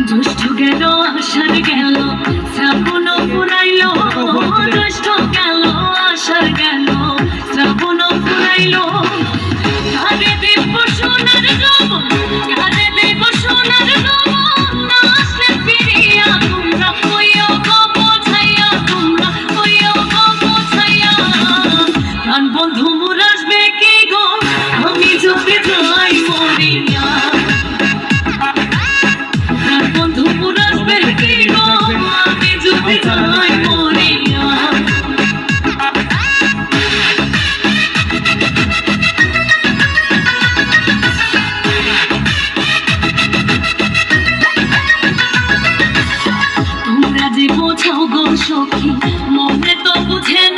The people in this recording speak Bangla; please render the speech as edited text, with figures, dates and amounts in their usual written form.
জ্যৈষ্ঠ গেল আষাঢ় গেল শ্রাবণ ফুরাইল, জ্যৈষ্ঠ গেল আষাঢ় গেল শ্রাবণ ফুরাইল। কারে দেব সোনার যৌবন, কারে দেব সোনার যৌবন, না আসলে ফিরিয়া তোমরা হইও গো বোঝাইয়া, তোমরা হইও গো বোঝাইয়া। প্রাণ বন্ধু মোর আসবে কি গো আমি যদি যাই মরিয়া, প্রাণ বন্ধু মোর আসবে কি গো আমি যদি যাই মরিয়া। তোমরা যে বোঝাও গো সখী মনে তো বুঝে না,